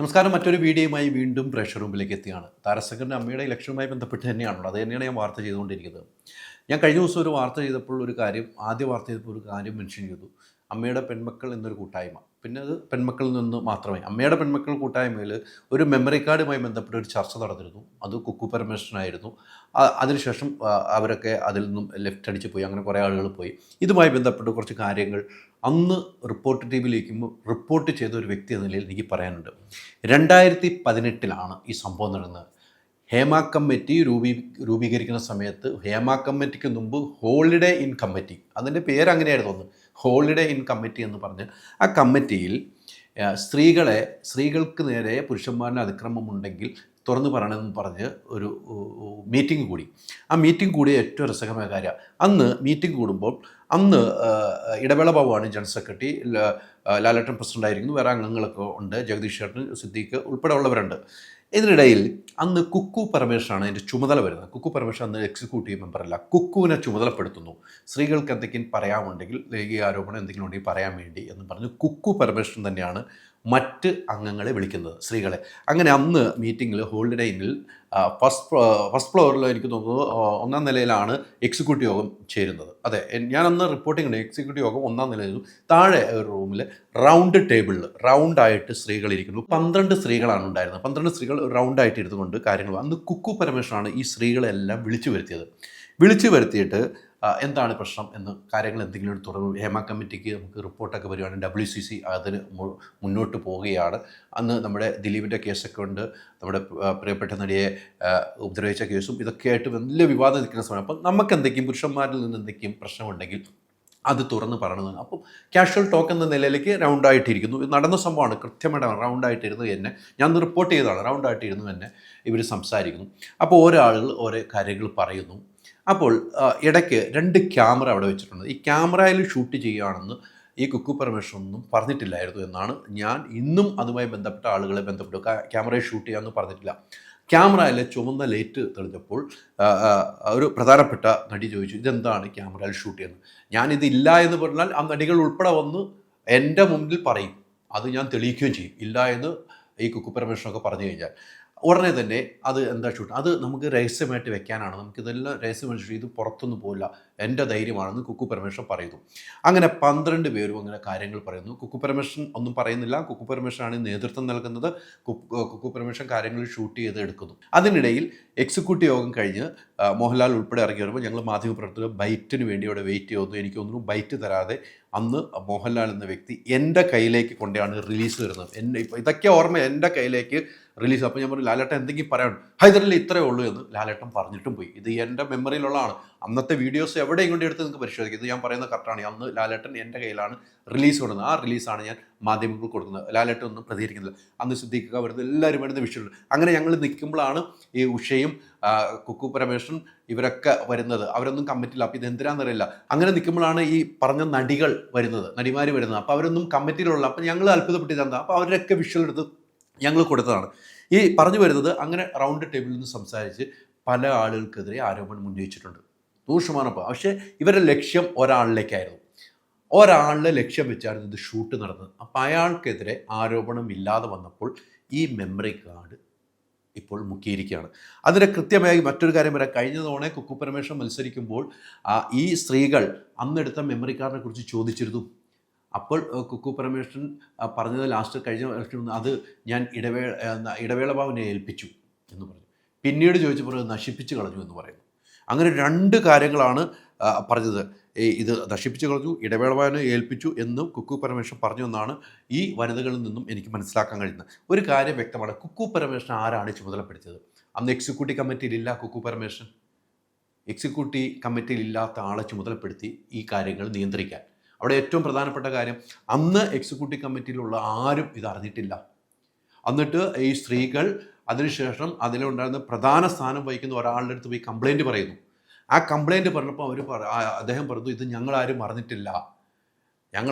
നമസ്കാരം. മറ്റൊരു വീഡിയോയുമായി വീണ്ടും പ്രേക്ഷക റൂമിലേക്ക് എത്തിയാണ്. താരസംഘടന അമ്മയുടെ ഇലക്ഷനുമായി ബന്ധപ്പെട്ട് തന്നെയാണല്ലോ, അത് തന്നെയാണ് ഞാൻ വാർത്ത ചെയ്തുകൊണ്ടിരിക്കുന്നത്. ഞാൻ കഴിഞ്ഞ ദിവസം ഒരു വാർത്ത ചെയ്തപ്പോൾ ആദ്യ വാർത്ത ചെയ്തപ്പോൾ ഒരു കാര്യം മെൻഷൻ ചെയ്തു. അമ്മയുടെ പെൺമക്കൾ എന്നൊരു കൂട്ടായ്മ. പിന്നെ അത് പെൺമക്കളിൽ നിന്ന് മാത്രമേ, അമ്മയുടെ പെൺമക്കൾ കൂട്ടായ്മയിൽ ഒരു മെമ്മറി കാർഡുമായി ബന്ധപ്പെട്ട ഒരു ചർച്ച നടന്നിരുന്നു. അത് കുക്കു പരമേശ്വരനായിരുന്നു. അതിനുശേഷം അവരൊക്കെ അതിൽ നിന്നും ലെഫ്റ്റ് അടിച്ച് പോയി. അങ്ങനെ കുറേ ആളുകൾ പോയി. ഇതുമായി ബന്ധപ്പെട്ട് കുറച്ച് കാര്യങ്ങൾ അന്ന് റിപ്പോർട്ട് ടീമിലേക്കുമ്പോൾ റിപ്പോർട്ട് ചെയ്ത ഒരു വ്യക്തി എന്ന നിലയിൽ എനിക്ക് പറയാനുണ്ട്. 2018 ഈ സംഭവം നടന്നത്. ഹേമ കമ്മിറ്റി രൂപീകരിക്കുന്ന സമയത്ത് ഹേമ കമ്മിറ്റിക്ക് മുമ്പ് ഹോളിഡേ ഇൻ കമ്മിറ്റി, അതിൻ്റെ പേര് അങ്ങനെയായിരുന്നു തോന്നുന്നു, ഹോളിഡേ ഇൻ കമ്മിറ്റി എന്ന് പറഞ്ഞ് ആ കമ്മിറ്റിയിൽ സ്ത്രീകൾക്ക് നേരെ പുരുഷന്മാരുടെ അതിക്രമമുണ്ടെങ്കിൽ തുറന്നു പറയണമെന്ന് പറഞ്ഞ് ഒരു മീറ്റിംഗ് കൂടി. ആ മീറ്റിംഗ് കൂടിയ ഏറ്റവും രസകരമായ കാര്യം, അന്ന് മീറ്റിംഗ് കൂടുമ്പോൾ അന്ന് ഇടവേള ബാബുവാണ് ജനറൽ സെക്രട്ടറി, ലാലേട്ടൻ പ്രസിഡൻ്റ് ആയിരിക്കുന്നു, വേറെ അംഗങ്ങളൊക്കെ ഉണ്ട്, ജഗദീഷ് ചേട്ടൻ, സിദ്ദീഖ് ഉൾപ്പെടെ ഉള്ളവരുണ്ട്. ഇതിനിടയിൽ അന്ന് കുക്കു പരമേശ്വരാണ് അതിൻ്റെ ചുമതല വരുന്നത്. കുക്കു പരമേശ്വരൻ അന്ന് എക്സിക്യൂട്ടീവ് മെമ്പറല്ല, കുക്കുവിനെ ചുമതലപ്പെടുത്തുന്നു. സ്ത്രീകൾക്ക് എന്തെങ്കിലും പറയാമുണ്ടെങ്കിൽ, ലൈംഗിക ആരോപണം എന്തെങ്കിലും ഉണ്ടെങ്കിൽ പറയാൻ വേണ്ടി എന്ന് പറഞ്ഞ് കുക്കു പരമേശ്വരൻ തന്നെയാണ് മറ്റ് അംഗങ്ങളെ വിളിക്കുന്നത്, സ്ത്രീകളെ. അങ്ങനെ അന്ന് മീറ്റിങ്ങിൽ ഹോളിഡേ ഇന്നിൽ ഫസ്റ്റ് ഫ്ലോറിൽ എനിക്ക് തോന്നുന്നത് 1-ാം നിലയിലാണ് എക്സിക്യൂട്ടീവ് യോഗം ചേരുന്നത്. അതെ, ഞാനന്ന് റിപ്പോർട്ടിംഗ് ഉണ്ട്. എക്സിക്യൂട്ടീവ് യോഗം 1-ാം നിലയിൽ, താഴെ ഒരു റൂമിൽ റൗണ്ട് ടേബിളിൽ റൗണ്ടായിട്ട് സ്ത്രീകളിരിക്കുന്നു. 12 സ്ത്രീകളാണ് ഉണ്ടായിരുന്നത്. 12 സ്ത്രീകൾ റൗണ്ടായിട്ട് ഇരുന്നുകൊണ്ട് കാര്യങ്ങൾ. അന്ന് കുക്കു പരമേശ്വരനാണ് ഈ സ്ത്രീകളെല്ലാം വിളിച്ചു വരുത്തിയിട്ട് എന്താണ് പ്രശ്നം എന്ന്, കാര്യങ്ങൾ എന്തെങ്കിലും തുറന്നു. ഹേമ കമ്മിറ്റിക്ക് നമുക്ക് റിപ്പോർട്ടൊക്കെ വരുവാണ്, WCC അതിന് മുന്നോട്ട് പോവുകയാണ്. അന്ന് നമ്മുടെ ദിലീപിൻ്റെ കേസൊക്കെ ഉണ്ട്, നമ്മുടെ പ്രിയപ്പെട്ട നടിയെ ഉപദ്രവിച്ച കേസും ഇതൊക്കെ ആയിട്ട് വലിയ വിവാദം നിൽക്കുന്ന സമയം. അപ്പം നമുക്ക് എന്തെങ്കിലും പുരുഷന്മാരിൽ നിന്ന് എന്തെങ്കിലും പ്രശ്നമുണ്ടെങ്കിൽ അത് തുറന്ന് പറയണമെന്ന്. അപ്പം കാഷ്വൽ ടോക്ക് എന്ന നിലയിലേക്ക് റൗണ്ടായിട്ടിരിക്കുന്നു. ഇത് നടന്ന സംഭവമാണ്, കൃത്യമായിട്ട് റൗണ്ടായിട്ടിരുന്നു തന്നെ. ഞാൻ റിപ്പോർട്ട് ചെയ്തതാണ്. റൗണ്ടായിട്ടിരുന്നു തന്നെ ഇവർ സംസാരിക്കുന്നു. അപ്പോൾ ഓരോ ആളുകൾ ഓരോ കാര്യങ്ങൾ പറയുന്നു. അപ്പോൾ ഇടയ്ക്ക് 2 ക്യാമറ അവിടെ വെച്ചിട്ടുണ്ട്. ഈ ക്യാമറയിൽ ഷൂട്ട് ചെയ്യുകയാണെന്ന് ഈ കുക്കു പരമേശ്വരനൊന്നും പറഞ്ഞിട്ടില്ലായിരുന്നു എന്നാണ് ഞാൻ ഇന്നും അതുമായി ബന്ധപ്പെട്ട ആളുകളെ ബന്ധപ്പെട്ടു. ക്യാമറയിൽ ഷൂട്ട് ചെയ്യാമെന്ന് പറഞ്ഞിട്ടില്ല. ക്യാമറയിൽ ചുവന്ന ലൈറ്റ് തെളിഞ്ഞപ്പോൾ ഒരു പ്രധാനപ്പെട്ട നടി ചോദിച്ചു, ഇതെന്താണ് ക്യാമറയിൽ ഷൂട്ട് ചെയ്യുന്നത്? ഞാനിതില്ല എന്ന് പറഞ്ഞാൽ ആ നടികൾ ഉൾപ്പെടെ വന്ന് എൻ്റെ മുമ്പിൽ പറയും, അത് ഞാൻ തെളിയിക്കുകയും ചെയ്യും. ഇല്ല എന്ന് ഈ കുക്കു പരമേശ്വരനൊക്കെ പറഞ്ഞു കഴിഞ്ഞാൽ ഉടനെ തന്നെ അത് എന്താ ഷൂട്ട്, അത് നമുക്ക് രഹസ്യമായിട്ട് വെക്കാനാണ്, നമുക്കിതെല്ലാം രഹസ്യമായിട്ട്, ഇത് പുറത്തൊന്നും പോകില്ല, എൻ്റെ ധൈര്യമാണെന്ന് കുക്കു പരമേശ്വരൻ പറയുന്നു. അങ്ങനെ 12 പേരും അങ്ങനെ കാര്യങ്ങൾ പറയുന്നു. കുക്കു പരമേശ്വരൻ ഒന്നും പറയുന്നില്ല. കുക്കു പരമേശ്വരനാണ് നേതൃത്വം നൽകുന്നത്. കുക്കു പരമേശ്വരൻ കാര്യങ്ങൾ ഷൂട്ട് ചെയ്ത് എടുക്കുന്നു. അതിനിടയിൽ എക്സിക്യൂട്ടീവ് യോഗം കഴിഞ്ഞ് മോഹൻലാൽ ഉൾപ്പെടെ ഇറങ്ങി വരുമ്പോൾ ഞങ്ങൾ മാധ്യമപ്രവർത്തകർ ബൈറ്റിന് വേണ്ടി അവിടെ വെയിറ്റ് ചെയ്യുന്നു. എനിക്ക് തോന്നുന്നു ബൈറ്റ് തരാതെ അന്ന് മോഹൻലാൽ എന്ന വ്യക്തി എൻ്റെ കയ്യിലേക്ക് കൊണ്ടാണ് റിലീസ് വരുന്നത്. ഇതൊക്കെ ഓർമ്മ, എൻ്റെ കയ്യിലേക്ക് റിലീസ്. അപ്പോൾ ഞാൻ പറഞ്ഞു, ലാലേട്ടൻ എന്തെങ്കിലും പറയാനുണ്ട്? ഹൈദരലി ഇത്രയേ ഉള്ളൂ എന്ന് ലാലേട്ടൻ പറഞ്ഞിട്ടും പോയി. ഇത് എൻ്റെ മെമ്മറിയിലുള്ളതാണ്. അന്നത്തെ വീഡിയോസ് എവിടെയും കൊണ്ട് എടുത്ത് നിങ്ങൾക്ക് പരിശോധിക്കും. ഇത് ഞാൻ പറയുന്നത് കറക്റ്റാണ്. അന്ന് ലാലേട്ടൻ എൻ്റെ കയ്യിലാണ് റിലീസ് കൊടുക്കുന്നത്. ആ റിലീസാണ് ഞാൻ മാധ്യമങ്ങൾക്ക് കൊടുക്കുന്നത്. ലാലേട്ടൻ ഒന്നും പ്രതികരിക്കുന്നില്ല. അന്ന് സിദ്ദീഖ് വരുന്നത്, എല്ലാവരും വരുന്ന വിഷയമുണ്ട്. അങ്ങനെ ഞങ്ങൾ നിൽക്കുമ്പോഴാണ് ഈ ഉഷയും കുക്കു പരമേശ്വരൻ ഇവരൊക്കെ വരുന്നത്. അവരൊന്നും കമ്മിറ്റിയില്ല. അപ്പോൾ ഇതെന്തിനാണെന്നറിയില്ല. അങ്ങനെ നിൽക്കുമ്പോഴാണ് ഈ പറഞ്ഞ നടിമാർ വരുന്നത്. അപ്പോൾ അവരൊന്നും കമ്മിറ്റിയിലുള്ള. അപ്പോൾ ഞങ്ങൾ അത്ഭുതപ്പെട്ടിരുന്നത്. അപ്പോൾ അവരൊക്കെ വിഷ്വൽ എടുത്ത് ഞങ്ങൾ കൊടുത്തതാണ്. ഈ പറഞ്ഞു വരുന്നത്, അങ്ങനെ റൗണ്ട് ടേബിളിൽ നിന്ന് സംസാരിച്ച് പല ആളുകൾക്കെതിരെ ആരോപണം ഉന്നയിച്ചിട്ടുണ്ട്. 100%. പക്ഷേ ഇവരുടെ ലക്ഷ്യം ഒരാളിലേക്കായിരുന്നു. ഒരാളുടെ ലക്ഷ്യം വെച്ചാണ് ഇത് ഷൂട്ട് നടന്നത്. അപ്പോൾ അയാൾക്കെതിരെ ആരോപണം ഇല്ലാതെ വന്നപ്പോൾ ഈ മെമ്മറി കാർഡ് ഇപ്പോൾ മുക്കിയിരിക്കുകയാണ്. അതിന് കൃത്യമായി മറ്റൊരു കാര്യം പറയാം. കഴിഞ്ഞ തവണ കുക്കു പരമേശ്വരൻ മത്സരിക്കുമ്പോൾ ഈ സ്ത്രീകൾ അന്നെടുത്ത മെമ്മറി കാർഡിനെ കുറിച്ച് ചോദിച്ചിരുന്നു. അപ്പോൾ കുക്കു പരമേശ്വരൻ പറഞ്ഞത് ലാസ്റ്റ് കഴിഞ്ഞ ഇലക്ഷൻ, അത് ഞാൻ ഇടവേള ബാബുവിനെ ഏൽപ്പിച്ചു എന്ന് പറഞ്ഞു. പിന്നീട് ചോദിച്ചപ്പോൾ നശിപ്പിച്ച് കളഞ്ഞു എന്ന് പറയുന്നു. അങ്ങനെ 2 കാര്യങ്ങളാണ് പറഞ്ഞത്. ഇത് നശിപ്പിച്ച് കളഞ്ഞു, ഇടവേള ബാബുവിനെ ഏൽപ്പിച്ചു എന്നും കുക്കു പരമേശ്വരൻ പറഞ്ഞു എന്നാണ് ഈ വനിതകളിൽ നിന്നും എനിക്ക് മനസ്സിലാക്കാൻ കഴിയുന്നത്. ഒരു കാര്യം വ്യക്തമാണ്, കുക്കു പരമേശ്വരൻ ആരാണ് ചുമതലപ്പെടുത്തിയത്? അന്ന് എക്സിക്യൂട്ടീവ് കമ്മിറ്റിയിലില്ല കുക്കു പരമേശ്വരൻ. എക്സിക്യൂട്ടീവ് കമ്മിറ്റിയിലില്ലാത്ത ആളെ ചുമതലപ്പെടുത്തി ഈ കാര്യങ്ങൾ നിയന്ത്രിക്കാൻ. അവിടെ ഏറ്റവും പ്രധാനപ്പെട്ട കാര്യം, അന്ന് എക്സിക്യൂട്ടീവ് കമ്മിറ്റിയിലുള്ള ആരും ഇത് അറിഞ്ഞിട്ടില്ല. എന്നിട്ട് ഈ സ്ത്രീകൾ അതിനുശേഷം അതിലുണ്ടായിരുന്ന പ്രധാന സ്ഥാനം വഹിക്കുന്ന ഒരാളുടെ അടുത്ത് പോയി കംപ്ലയിൻറ്റ് പറയുന്നു. ആ കംപ്ലയിൻറ്റ് പറഞ്ഞപ്പോൾ അദ്ദേഹം പറഞ്ഞു, ഇത് ഞങ്ങളാരും അറിഞ്ഞിട്ടില്ല,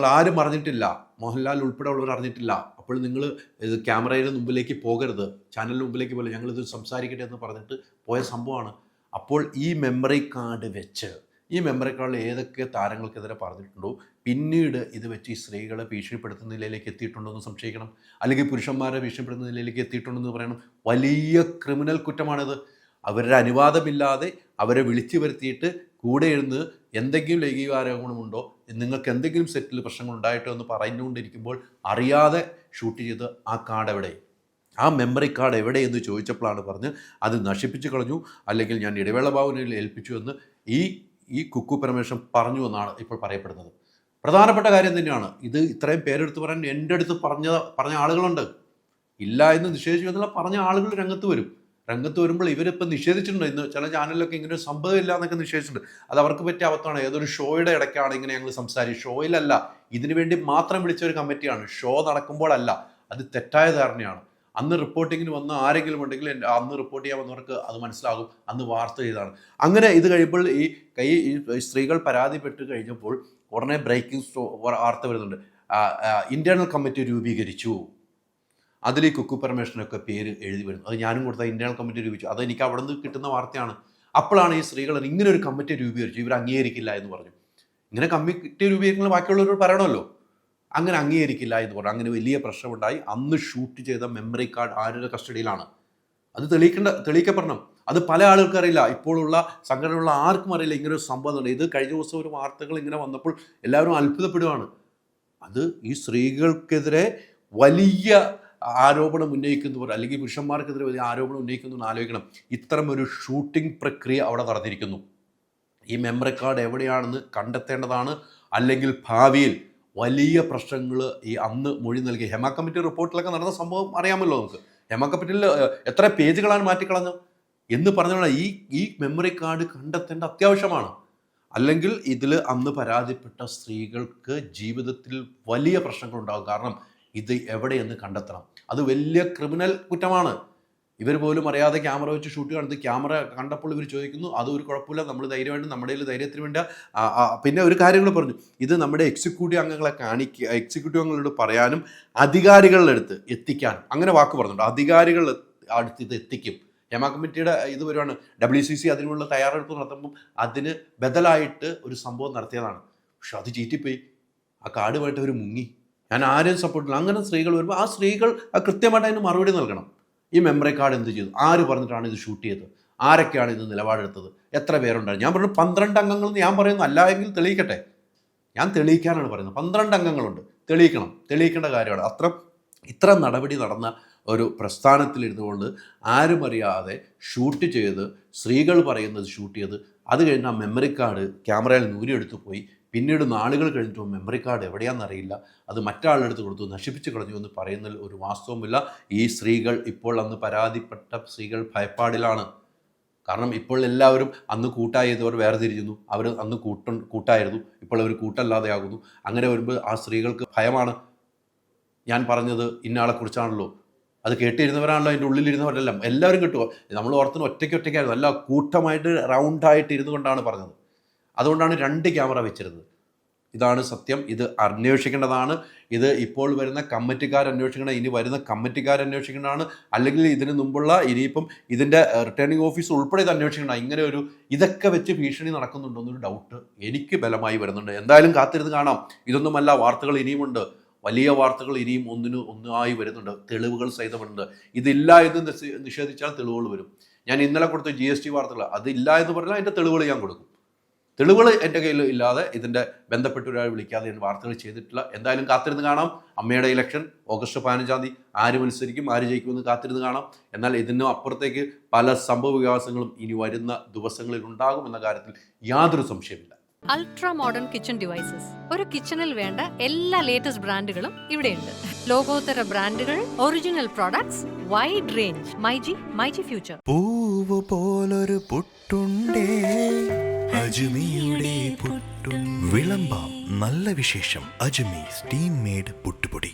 മോഹൻലാൽ ഉൾപ്പെടെ ഉള്ളവർ അറിഞ്ഞിട്ടില്ല. അപ്പോൾ നിങ്ങൾ ഇത് ക്യാമറയുടെ മുമ്പിലേക്ക് പോകരുത്, ചാനലിന് മുമ്പിലേക്ക് പോകരുത്, ഞങ്ങളിത് സംസാരിക്കട്ടെ എന്ന് പറഞ്ഞിട്ട് പോയ സംഭവമാണ്. അപ്പോൾ ഈ മെമ്മറി കാർഡ് വെച്ച് ഈ മെമ്മറി കാർഡിൽ ഏതൊക്കെ താരങ്ങൾക്കെതിരെ പറഞ്ഞിട്ടുണ്ടോ, പിന്നീട് ഇത് വെച്ച് ഈ സ്ത്രീകളെ ഭീഷണിപ്പെടുത്തുന്ന നിലയിലേക്ക് എത്തിയിട്ടുണ്ടോ എന്ന് സംശയിക്കണം. അല്ലെങ്കിൽ പുരുഷന്മാരെ ഭീഷണിപ്പെടുത്തുന്ന നിലയിലേക്ക് എത്തിയിട്ടുണ്ടെന്ന് പറയണം. വലിയ ക്രിമിനൽ കുറ്റമാണിത്. അവരുടെ അനുവാദമില്ലാതെ അവരെ വിളിച്ചു വരുത്തിയിട്ട് കൂടെ ഇരുന്ന് എന്തെങ്കിലും ലൈംഗികാരോപണമുണ്ടോ, നിങ്ങൾക്ക് എന്തെങ്കിലും സെറ്റിൽ പ്രശ്നങ്ങൾ ഉണ്ടായിട്ടോ എന്ന് പറഞ്ഞുകൊണ്ടിരിക്കുമ്പോൾ അറിയാതെ ഷൂട്ട് ചെയ്ത് ആ കാർഡ് എവിടെ, ആ മെമ്മറി കാർഡ് എവിടെ എന്ന് ചോദിച്ചപ്പോഴാണ് പറഞ്ഞ് അത് നശിപ്പിച്ച് കളഞ്ഞു, അല്ലെങ്കിൽ ഞാൻ ഇടവേള ബാബുവിനെ ഏൽപ്പിച്ചു എന്ന് ഈ കുക്കു പരമേശ്വരൻ പറഞ്ഞു എന്നാണ് ഇപ്പോൾ പറയപ്പെടുന്നത്. പ്രധാനപ്പെട്ട കാര്യം തന്നെയാണ് ഇത്. ഇത്രയും പേരെടുത്ത് പറയാൻ എൻ്റെ അടുത്ത് പറഞ്ഞ ആളുകളുണ്ട്. ഇല്ല എന്ന് നിഷേധിച്ചു എന്നുള്ള പറഞ്ഞ ആളുകൾ രംഗത്ത് വരുമ്പോൾ ഇവരിപ്പോൾ നിഷേധിച്ചിട്ടുണ്ട്. ഇന്ന് ചില ചാനലിലൊക്കെ ഇങ്ങനെ ഒരു സംഭവം ഇല്ല എന്നൊക്കെ നിഷേധിച്ചിട്ടുണ്ട്. അത് അവർക്ക് പറ്റിയ അബദ്ധമാണ്. ഏതൊരു ഷോയുടെ ഇടയ്ക്കാണ് ഇങ്ങനെ ഞങ്ങൾ സംസാരിക്കും. ഷോയിലല്ല, ഇതിനു വേണ്ടി മാത്രം വിളിച്ച ഒരു കമ്മിറ്റിയാണ്. ഷോ നടക്കുമ്പോഴല്ല. അത് തെറ്റായ ധാരണയാണ്. അന്ന് റിപ്പോർട്ടിങ്ങിന് വന്ന ആരെങ്കിലും ഉണ്ടെങ്കിൽ അന്ന് റിപ്പോർട്ട് ചെയ്യാൻ വന്നവർക്ക് അത് മനസ്സിലാകും. അന്ന് വാർത്ത ചെയ്താണ്. അങ്ങനെ ഇത് കഴിയുമ്പോൾ ഈ സ്ത്രീകൾ പരാതിപ്പെട്ട് കഴിഞ്ഞപ്പോൾ ഉടനെ ബ്രേക്കിംഗ് വാർത്ത വരുന്നുണ്ട്. ഇന്റേണൽ കമ്മിറ്റി രൂപീകരിച്ചു. അതിൽ ഈ കുക്കു പരമേശ്വരനൊക്കെ പേര് എഴുതി വരുന്നു. അത് ഞാനും കൊടുത്ത ഇന്റേണൽ കമ്മിറ്റി രൂപീകരിച്ചു. അത് എനിക്ക് അവിടെ നിന്ന് കിട്ടുന്ന വാർത്തയാണ്. അപ്പോഴാണ് ഈ സ്ത്രീകൾ ഇങ്ങനെ ഒരു കമ്മിറ്റി രൂപീകരിച്ചു, ഇവർ അംഗീകരിക്കില്ല എന്ന് പറഞ്ഞു. ഇങ്ങനെ കമ്മിറ്റി രൂപീകരിക്കുന്ന ബാക്കിയുള്ളവരോട് പറയണമല്ലോ. അങ്ങനെ അംഗീകരിക്കില്ല എന്ന് പറഞ്ഞു. അങ്ങനെ വലിയ പ്രശ്നമുണ്ടായി. അന്ന് ഷൂട്ട് ചെയ്ത മെമ്മറി കാർഡ് ആരുടെ കസ്റ്റഡിയിലാണ്? അത് തെളിയിക്കപ്പെടണം. അത് പല ആളുകൾക്കും അറിയില്ല. ഇപ്പോഴുള്ള സംഘടനയുള്ള ആർക്കും അറിയില്ല ഇങ്ങനെ ഒരു സംഭവം ഉണ്ട്. ഇത് കഴിഞ്ഞ ദിവസം ഒരു വാർത്തകൾ ഇങ്ങനെ വന്നപ്പോൾ എല്ലാവരും അത്ഭുതപ്പെടുകയാണ്. അത് ഈ സ്ത്രീകൾക്കെതിരെ വലിയ ആരോപണം ഉന്നയിക്കുന്നവർ, അല്ലെങ്കിൽ പുരുഷന്മാർക്കെതിരെ വലിയ ആരോപണം ഉന്നയിക്കുന്നു ആലോചിക്കണം. ഇത്തരം ഒരു ഷൂട്ടിംഗ് പ്രക്രിയ അവിടെ നടന്നിരിക്കുന്നു. ഈ മെമ്മറി കാർഡ് എവിടെയാണെന്ന് കണ്ടെത്തേണ്ടതാണ്. അല്ലെങ്കിൽ ഭാവിയിൽ വലിയ പ്രശ്നങ്ങൾ ഈ അന്ന് മൊഴി നൽകിയ ഹെമ കമ്മിറ്റി റിപ്പോർട്ടിലൊക്കെ നടന്ന സംഭവം അറിയാമല്ലോ നമുക്ക്. ഹെമ കമ്മിറ്റിയിൽ എത്ര പേജുകളാണ് മാറ്റിക്കളഞ്ഞത് എന്ന് പറഞ്ഞാൽ ഈ മെമ്മറി കാർഡ് കണ്ടെത്തേണ്ട അത്യാവശ്യമാണ്. അല്ലെങ്കിൽ ഇതിൽ അന്ന് പരാതിപ്പെട്ട സ്ത്രീകൾക്ക് ജീവിതത്തിൽ വലിയ പ്രശ്നങ്ങളുണ്ടാകും. കാരണം ഇത് എവിടെയെന്ന് കണ്ടെത്തണം. അത് വലിയ ക്രിമിനൽ കുറ്റമാണ്. ഇവർ പോലും അറിയാതെ ക്യാമറ വെച്ച് ഷൂട്ട് കാണുന്നത്. ക്യാമറ കണ്ടപ്പോൾ ഇവർ ചോദിക്കുന്നു, അതൊരു കുഴപ്പമില്ല, നമ്മൾ ധൈര്യമായിട്ട് നമ്മുടെ കയ്യിൽ ധൈര്യത്തിന് വേണ്ട. പിന്നെ ഒരു കാര്യങ്ങൾ പറഞ്ഞു, ഇത് നമ്മുടെ എക്സിക്യൂട്ടീവ് അംഗങ്ങളെ എക്സിക്യൂട്ടീവ് അംഗങ്ങളോട് പറയാനും അധികാരികളുടെ അടുത്ത് എത്തിക്കാനും, അങ്ങനെ വാക്ക് പറഞ്ഞിട്ടുണ്ട്. അധികാരികളുടെ അടുത്ത് ഇത് എത്തിക്കും. ഹെമ കമ്മിറ്റിയുടെ ഇത് വരുവാണ്. WCC അതിനുള്ള തയ്യാറെടുപ്പ് നടത്തുമ്പം അതിന് ബദലായിട്ട് ഒരു സംഭവം നടത്തിയതാണ്. പക്ഷെ അത് ചീറ്റിപ്പോയി. ആ കാർഡുമായിട്ട് അവർ മുങ്ങി. ഞാൻ ആരെയും സപ്പോർട്ടില്ല. അങ്ങനെ സ്ത്രീകൾ വരുമ്പോൾ ആ സ്ത്രീകൾ കൃത്യമായിട്ട് അതിന് മറുപടി നൽകണം. ഈ മെമ്മറി കാർഡ് എന്ത് ചെയ്തു? ആര് പറഞ്ഞിട്ടാണ് ഇത് ഷൂട്ട് ചെയ്തത്? ആരൊക്കെയാണ് ഇത് നിലപാടെടുത്തത്? എത്ര പേരുണ്ടായിരുന്നു? ഞാൻ പറഞ്ഞു 12 അംഗങ്ങളെന്ന് ഞാൻ പറയുന്നു. അല്ല എങ്കിൽ തെളിയിക്കട്ടെ. ഞാൻ തെളിയിക്കാനാണ് പറയുന്നത്. 12 അംഗങ്ങളുണ്ട്. തെളിയിക്കേണ്ട കാര്യമാണ്. ഇത്ര നടപടി നടന്ന ഒരു പ്രസ്ഥാനത്തിലിരുന്നുകൊണ്ട് ആരും അറിയാതെ ഷൂട്ട് ചെയ്ത്, സ്ത്രീകൾ പറയുന്നത് ഷൂട്ട് ചെയ്ത്, അത് കഴിഞ്ഞ് ആ മെമ്മറി കാർഡ് ക്യാമറയിൽ നൂരിയെടുത്ത് പോയി. പിന്നീട് നാളുകൾ കഴിഞ്ഞിട്ടും മെമ്മറി കാർഡ് എവിടെയാണെന്നറിയില്ല. അത് മറ്റാളെടുത്ത് കൊടുത്തു, നശിപ്പിച്ച് കളഞ്ഞു എന്ന് പറയുന്നതിൽ ഒരു വാസ്തവമില്ല. ഈ സ്ത്രീകൾ ഇപ്പോൾ അന്ന് പരാതിപ്പെട്ട സ്ത്രീകൾ ഭയപ്പാടിലാണ്. കാരണം ഇപ്പോൾ എല്ലാവരും അന്ന് കൂട്ടായതവർ വേർതിരിഞ്ഞു. അവർ അന്ന് കൂട്ടായിരുന്നു, ഇപ്പോൾ അവർ കൂട്ടല്ലാതെയാകുന്നു. അങ്ങനെ വരുമ്പോൾ ആ സ്ത്രീകൾക്ക് ഭയമാണ്. ഞാൻ പറഞ്ഞത് ഇന്നയാളെക്കുറിച്ചാണല്ലോ, അത് കേട്ടിരുന്നവരാണല്ലോ, അതിൻ്റെ ഉള്ളിലിരുന്നവരെല്ലാം എല്ലാവരും കിട്ടുക. നമ്മൾ ഓർത്തിന് ഒറ്റയ്ക്കായിരുന്നു, അല്ല കൂട്ടമായിട്ട് റൗണ്ടായിട്ട് ഇരുന്നു കൊണ്ടാണ് പറഞ്ഞത്. അതുകൊണ്ടാണ് 2 ക്യാമറ വെച്ചിരുന്നത്. ഇതാണ് സത്യം. ഇത് അന്വേഷിക്കേണ്ടതാണ്. ഇത് ഇപ്പോൾ വരുന്ന കമ്മിറ്റിക്കാർ അന്വേഷിക്കണം. ഇനി വരുന്ന കമ്മിറ്റിക്കാർ അന്വേഷിക്കേണ്ടതാണ്. അല്ലെങ്കിൽ ഇതിന് മുമ്പുള്ള ഇനിയിപ്പം ഇതിൻ്റെ റിട്ടേണിംഗ് ഓഫീസ് ഉൾപ്പെടെ ഇത് അന്വേഷിക്കണം. ഇങ്ങനെ ഇതൊക്കെ വെച്ച് ഭീഷണി നടക്കുന്നുണ്ടോ എന്നൊരു ഡൗട്ട് എനിക്ക് ബലമായി വരുന്നുണ്ട്. എന്തായാലും കാത്തിരുന്ന് കാണാം. ഇതൊന്നുമല്ല, വാർത്തകൾ ഇനിയുമുണ്ട്. വലിയ വാർത്തകൾ ഇനിയും ഒന്നായി വരുന്നുണ്ട്. തെളിവുകൾ സഹിതമുണ്ട്. ഇതില്ല എന്ന് നിഷേധിച്ചാൽ തെളിവുകൾ വരും. ഞാൻ ഇന്നലെ കൊടുത്ത GST വാർത്തകൾ അതില്ല എന്ന് പറഞ്ഞാൽ അതിൻ്റെ തെളിവുകൾ ഞാൻ കൊടുക്കും. തെളിവുകൾ എൻ്റെ കയ്യിൽ ഇല്ലാതെ, ഇതിൻ്റെ ബന്ധപ്പെട്ട ഒരാൾ വിളിക്കാതെ ഞാൻ വാർത്തകൾ ചെയ്തിട്ടില്ല. എന്തായാലും കാത്തിരുന്ന് കാണാം. അമ്മയുടെ ഇലക്ഷൻ ഓഗസ്റ്റ് 15-ാം തീയതി ആര് മത്സരിക്കും, ആര് ജയിക്കുമെന്ന് കാത്തിരുന്ന് കാണാം. എന്നാൽ ഇതിനും അപ്പുറത്തേക്ക് പല സംഭവ വികാസങ്ങളും ഇനി വരുന്ന ദിവസങ്ങളിൽ ഉണ്ടാകും എന്ന കാര്യത്തിൽ യാതൊരു സംശയമില്ല. Ultra modern kitchen devices. ഒരു കിച്ചണിൽ വേണ്ട എല്ലാ ലേറ്റസ്റ്റ് ബ്രാൻഡുകളും ഇവിടെയുണ്ട്. ലോകോത്തര ബ്രാൻഡുകൾ, original products, wide range. MyG future. പൂവ് പോലൊരു പുട്ടുണ്ടേ അജ്മിയുടെ പുട്ടും. വിളമ്പാം നല്ല വിശേഷം. അജ്മി സ്റ്റീം മെയ്ഡ് പുട്ടുപൊടി.